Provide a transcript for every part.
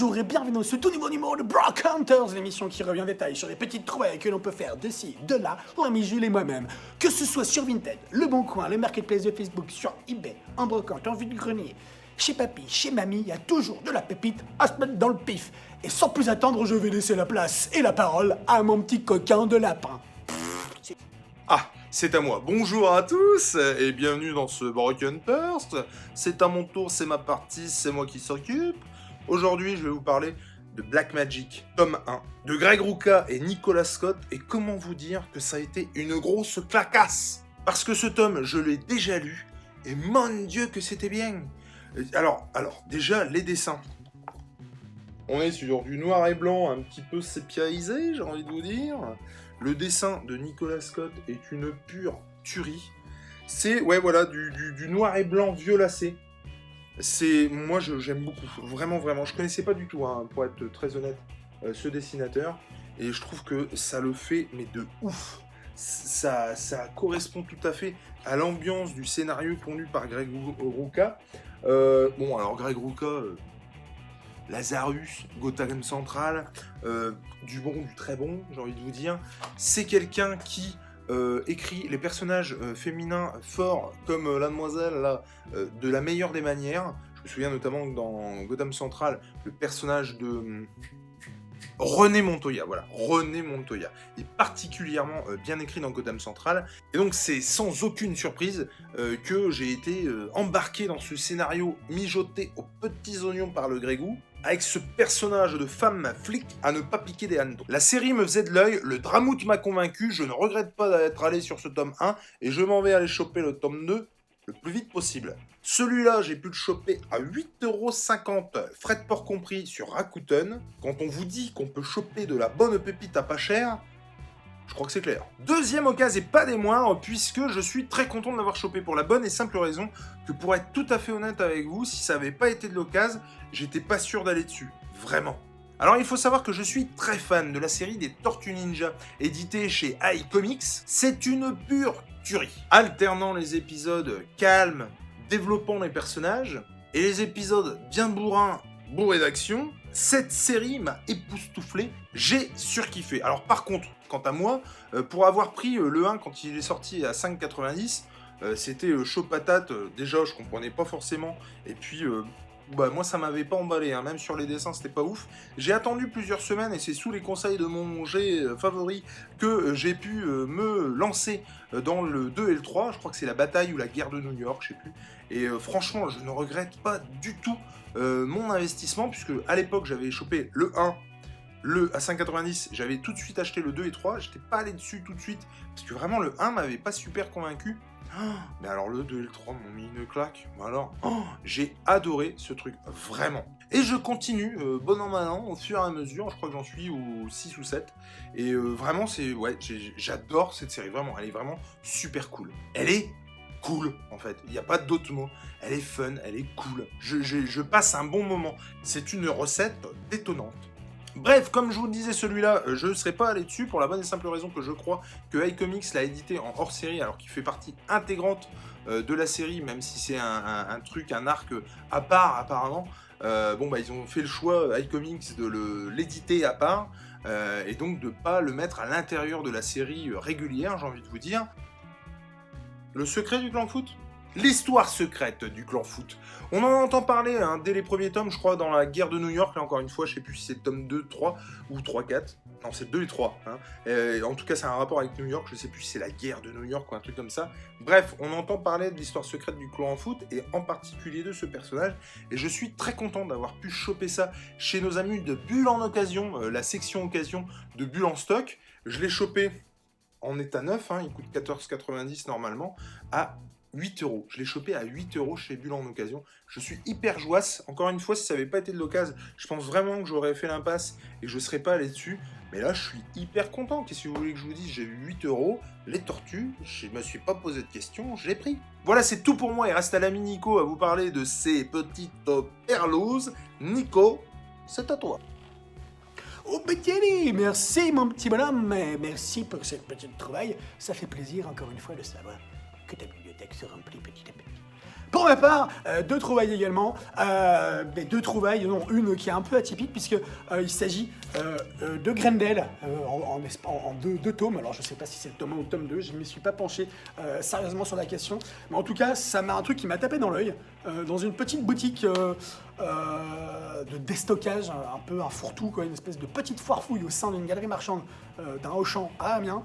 Bonjour et bienvenue dans ce tout nouveau numéro de Brock Hunters, l'émission qui revient en détail sur les petites trouvailles que l'on peut faire d'ici, de là, l'ami Jules et moi-même. Que ce soit sur Vinted, Le Bon Coin, le marketplace de Facebook, sur eBay, en brocante, en vue du grenier, chez papy, chez mamie, il y a toujours de la pépite à se mettre dans le pif. Et sans plus attendre, je vais laisser la place et la parole à mon petit coquin de lapin. Ah, c'est à moi. Bonjour à tous et bienvenue dans ce Broken First. C'est à mon tour, c'est ma partie, c'est moi qui s'occupe. Aujourd'hui, je vais vous parler de Black Magic, tome 1, de Greg Rucka et Nicolas Scott, et comment vous dire que ça a été une grosse clacasse. Parce que ce tome, je l'ai déjà lu, et mon Dieu que c'était bien. Alors, déjà, les dessins. On est sur du noir et blanc un petit peu sépiaisé, j'ai envie de vous dire. Le dessin de Nicolas Scott est une pure tuerie. C'est, du noir et blanc violacé. Moi j'aime beaucoup, vraiment, je connaissais pas du tout, pour être très honnête, ce dessinateur, et je trouve que ça le fait, mais de ouf. Ça correspond tout à fait à l'ambiance du scénario pondu par Greg Rucka. Alors Greg Rucka, Lazarus, Gotham Central, du bon, du très bon, j'ai envie de vous dire. C'est quelqu'un qui écrit les personnages féminins forts comme la demoiselle là, de la meilleure des manières. Je me souviens notamment que dans Gotham Central, le personnage de René Montoya, René Montoya est particulièrement bien écrit dans Gotham Central, et donc c'est sans aucune surprise que j'ai été embarqué dans ce scénario mijoté aux petits oignons par le Grégou, avec ce personnage de femme flic à ne pas piquer des hannetons. La série me faisait de l'œil, le dramout m'a convaincu, je ne regrette pas d'être allé sur ce tome 1, et je m'en vais aller choper le tome 2 le plus vite possible. Celui-là, j'ai pu le choper à 8,50€, frais de port compris, sur Rakuten. Quand on vous dit qu'on peut choper de la bonne pépite à pas cher, je crois que c'est clair. Deuxième occasion et pas des moindres, puisque je suis très content de l'avoir chopé pour la bonne et simple raison que, pour être tout à fait honnête avec vous, si ça n'avait pas été de l'occasion, j'étais pas sûr d'aller dessus. Vraiment. Alors il faut savoir que je suis très fan de la série des Tortues Ninja, éditée chez iComics. C'est une pure tuerie. Alternant les épisodes calmes, développant les personnages, et les épisodes bien bourrins, bourrés d'action, cette série m'a époustouflé, j'ai surkiffé. Alors par contre, quant à moi, pour avoir pris le 1 quand il est sorti à 5,90, c'était chaud patate, déjà je comprenais pas forcément, et puis moi ça m'avait pas emballé, même sur les dessins c'était pas ouf. J'ai attendu plusieurs semaines et c'est sous les conseils de mon G favori que j'ai pu me lancer dans le 2 et le 3, je crois que c'est la bataille ou la guerre de New York, je sais plus. Et franchement je ne regrette pas du tout mon investissement, puisque à l'époque j'avais chopé le 1, à 5,90, j'avais tout de suite acheté le 2 et 3, j'étais pas allé dessus tout de suite, parce que vraiment le 1 m'avait pas super convaincu. Mais alors le 2 et le 3 m'ont mis une claque. J'ai adoré ce truc, vraiment. Et je continue, bon an, mal an, au fur et à mesure, je crois que j'en suis au 6 ou 7. Et vraiment, j'adore cette série, vraiment, elle est vraiment super cool. Elle est cool, en fait, il n'y a pas d'autre mot. Elle est fun, elle est cool. Je passe un bon moment. C'est une recette détonnante. Bref, comme je vous le disais, celui-là, je ne serais pas allé dessus pour la bonne et simple raison que je crois que iComics l'a édité en hors-série, alors qu'il fait partie intégrante de la série, même si c'est un truc, un arc à part apparemment. Ils ont fait le choix, iComics, de l'éditer à part, et donc de pas le mettre à l'intérieur de la série régulière, j'ai envie de vous dire. Le secret du clan foot ? L'histoire secrète du clan foot. On en entend parler dès les premiers tomes, je crois, dans la guerre de New York, là encore une fois, je sais plus si c'est le tome 2, 3 ou 3, 4. Non, c'est le 2 et 3. En tout cas, c'est un rapport avec New York, je sais plus si c'est la guerre de New York ou un truc comme ça. Bref, on entend parler de l'histoire secrète du clan foot, et en particulier de ce personnage, et je suis très content d'avoir pu choper ça chez nos amis de Bulle en Occasion, la section occasion de Bulle en stock. Je l'ai chopé en état neuf, il coûte 14,90 normalement, à 8€. Je l'ai chopé à 8€ chez Bulle en Occasion. Je suis hyper joasse. Encore une fois, si ça n'avait pas été de l'occasion, je pense vraiment que j'aurais fait l'impasse et que je ne serais pas allé dessus. Mais là, je suis hyper content. Qu'est-ce que vous voulez que je vous dise ? J'ai eu 8€. Les tortues, je ne me suis pas posé de questions, je l'ai pris. Voilà, c'est tout pour moi. Il reste à l'ami Nico à vous parler de ces petites perloses. Nico, c'est à toi. Oh Betty, merci mon petit bonhomme, merci pour cette petite trouvaille. Ça fait plaisir encore une fois de savoir que ta bibliothèque se remplit petit à petit. Pour ma part, deux trouvailles également, mais deux trouvailles, dont une qui est un peu atypique puisque il s'agit de Grendel en deux tomes. Alors je sais pas si c'est le tome 1 ou le tome 2, je ne me suis pas penché sérieusement sur la question, mais en tout cas ça m'a un truc qui m'a tapé dans l'œil, dans une petite boutique de déstockage, un peu un fourre-tout, quoi, une espèce de petite foire fouille au sein d'une galerie marchande d'un Auchan à Amiens.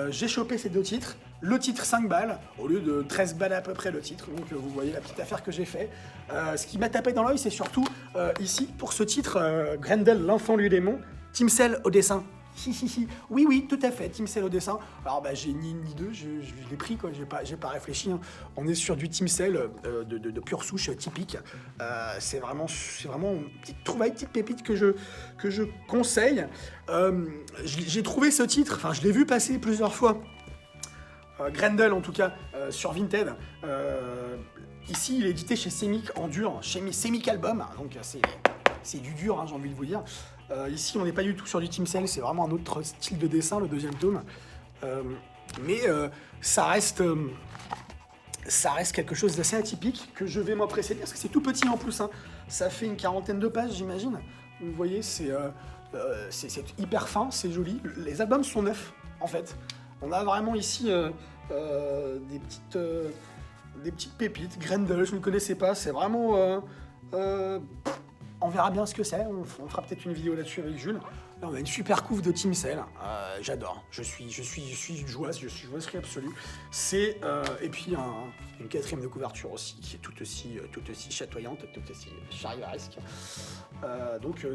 J'ai chopé ces deux titres, le titre 5 balles, au lieu de 13 balles à peu près le titre, donc vous voyez la petite affaire que j'ai fait. Ce qui m'a tapé dans l'œil, c'est surtout ici, pour ce titre, Grendel, l'enfant du démon, Team Cell au dessin. Oui, tout à fait, Team Cell au dessin. Alors j'ai ni une ni deux, je l'ai pris, quoi, j'ai pas réfléchi, hein. On est sur du Team Cell de pure souche typique. C'est vraiment une petite trouvaille, petite pépite que je conseille. J'ai trouvé ce titre, enfin je l'ai vu passer plusieurs fois. Grendel en tout cas, sur Vinted. Ici, il est édité chez Semic en dur, chez Semic Album, donc c'est du dur, hein, j'ai envie de vous dire. Ici, on n'est pas du tout sur du Team Cell, c'est vraiment un autre style de dessin, le deuxième tome. Mais ça reste quelque chose d'assez atypique que je vais m'empresser parce que c'est tout petit en plus, hein. Ça fait une 40aine de pages, j'imagine. Vous voyez, c'est hyper fin, c'est joli. Les albums sont neufs, en fait. On a vraiment ici des petites pépites. Grendel, je ne connaissais pas, c'est vraiment... on verra bien ce que c'est, on fera peut-être une vidéo là-dessus avec Jules. Là, on a une super couve de Team Cell, j'adore, je suis jouasserie absolue. C'est et puis une quatrième de couverture aussi qui est tout aussi chatoyante, tout aussi charivaresque. Donc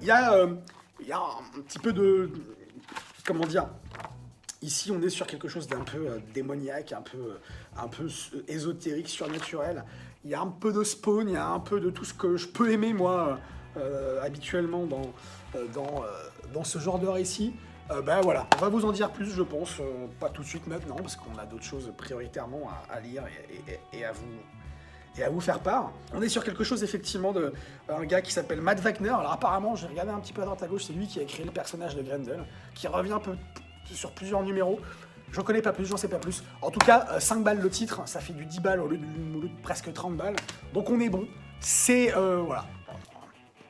il y a un petit peu de, comment dire, ici on est sur quelque chose d'un peu démoniaque, un peu ésotérique, surnaturel. Il y a un peu de Spawn, il y a un peu de tout ce que je peux aimer moi habituellement dans ce genre de récit. Voilà, on va vous en dire plus, je pense, pas tout de suite maintenant, parce qu'on a d'autres choses prioritairement à lire et à vous faire part. On est sur quelque chose effectivement un gars qui s'appelle Matt Wagner. Alors apparemment, j'ai regardé un petit peu à droite à gauche, c'est lui qui a créé le personnage de Grendel, qui revient un peu sur plusieurs numéros. J'en connais pas plus, j'en sais pas plus. En tout cas, 5 balles le titre, ça fait du 10 balles au lieu de presque 30 balles. Donc on est bon. C'est, voilà,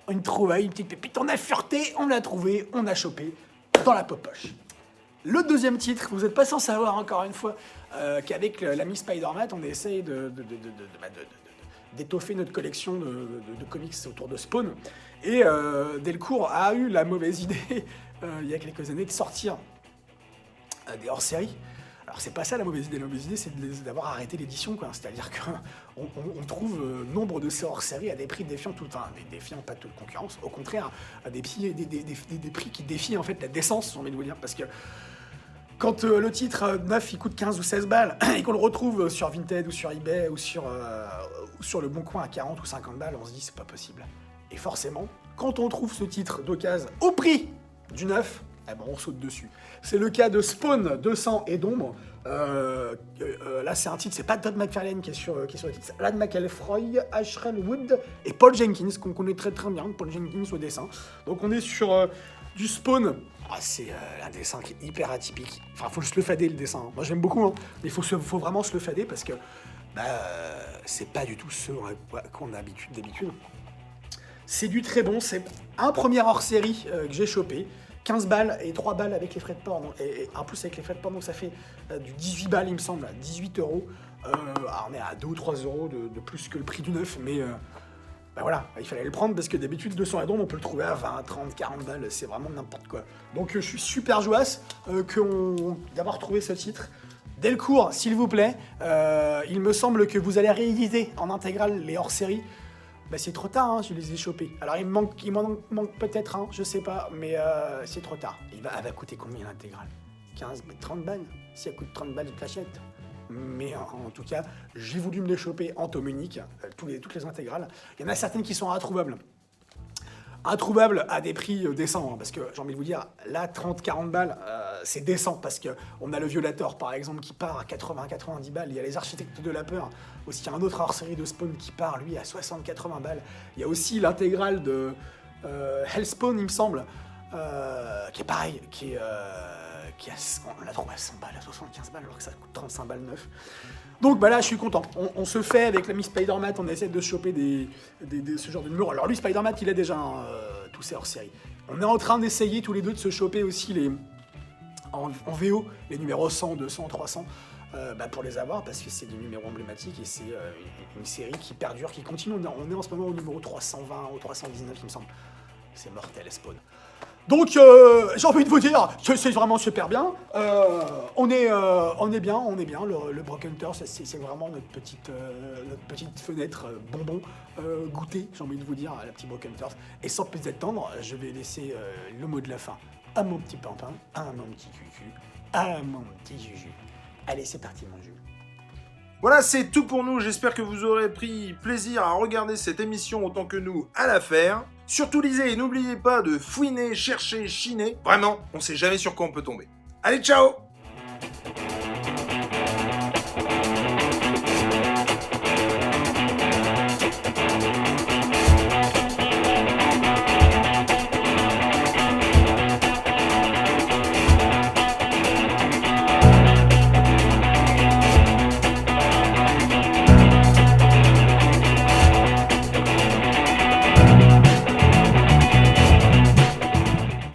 une trouvaille, une petite pépite. On a fureté, on l'a trouvé, on a chopé dans la poche. Le deuxième titre, vous n'êtes pas sans savoir encore une fois qu'avec l'ami Spider-Man, on essaye d'étoffer notre collection de comics autour de Spawn. Et Delcourt a eu la mauvaise idée, il y a quelques années, de sortir des hors-séries. Alors c'est pas ça la mauvaise idée c'est d'avoir arrêté l'édition, quoi. C'est-à-dire qu'on trouve nombre de ces hors-séries à des prix défiant pas toute concurrence, au contraire à des prix qui défient en fait la décence, j'ai envie de vous dire, parce que quand le titre neuf il coûte 15 ou 16 balles et qu'on le retrouve sur Vinted ou sur eBay ou sur le Bon Coin à 40 ou 50 balles, on se dit c'est pas possible. Et forcément, quand on trouve ce titre d'occasion au prix du neuf, on saute dessus. C'est le cas de Spawn 200 et d'ombre. Là, c'est un titre, c'est pas Todd McFarlane qui est sur le titre, c'est Alan McElfroy, Ashrel Wood et Paul Jenkins, qu'on connaît très très bien, Paul Jenkins au dessin. Donc on est sur du Spawn. C'est un dessin qui est hyper atypique. Enfin, faut se le fader le dessin. Moi, j'aime beaucoup, hein, mais faut vraiment se le fader parce que c'est pas du tout ce qu'on a d'habitude. C'est du très bon. C'est un premier hors-série que j'ai chopé. 15 balles et 3 balles avec les frais de port, et en plus avec les frais de port, donc ça fait du 18 balles, il me semble, 18 euros. On est à 2 ou 3 euros de plus que le prix du neuf, mais voilà, il fallait le prendre parce que d'habitude 200 et donc on peut le trouver à 20, 30, 40 balles, c'est vraiment n'importe quoi. Donc je suis super joasse d'avoir trouvé ce titre. Delcourt, s'il vous plaît, il me semble que vous allez rééditer en intégrale les hors-séries. C'est trop tard, hein, je les ai chopés. Alors il m'en manque peut-être un, je sais pas, mais c'est trop tard. Elle va coûter combien l'intégrale ? 15, 30 balles. Si elle coûte 30 balles, je l'achète. Mais en tout cas, j'ai voulu me les choper en tome unique, toutes les intégrales. Il y en a certaines qui sont introuvables. Introuvables à des prix décents, hein, parce que j'ai envie de vous dire, là, 30-40 balles, c'est décent, parce qu'on a le Violator, par exemple, qui part à 80-90 balles. Il y a les Architectes de la Peur, aussi un autre hors-série de Spawn qui part, lui, à 60-80 balles. Il y a aussi l'intégrale de Hellspawn, il me semble, qui est pareil, qui on l'a trouvé à 100 balles, à 75 balles, alors que ça coûte 35 balles neuf. Donc bah là, je suis content. On se fait avec l'ami Spider-Man, on essaie de choper ce genre de numéros. Alors lui, Spider-Man, il a déjà tous ses hors-série. On est en train d'essayer tous les deux de se choper aussi en VO, les numéros 100, 200, 300, pour les avoir, parce que c'est des numéros emblématiques et c'est une série qui perdure, qui continue. On est en ce moment au numéro 320 ou 319, il me semble. C'est mortel, Spawn. Donc, j'ai envie de vous dire que c'est vraiment super bien. On est bien. Le Broken Hunter, c'est vraiment notre petite fenêtre bonbon goûter, j'ai envie de vous dire, à la petite Broken Hunter. Et sans plus attendre, je vais laisser le mot de la fin à mon petit Pimpin, à mon petit Cucu, à mon petit Juju. Allez, c'est parti, mon Jules. Voilà, c'est tout pour nous. J'espère que vous aurez pris plaisir à regarder cette émission autant que nous à la faire. Surtout lisez et n'oubliez pas de fouiner, chercher, chiner. Vraiment, on sait jamais sur quoi on peut tomber. Allez, ciao!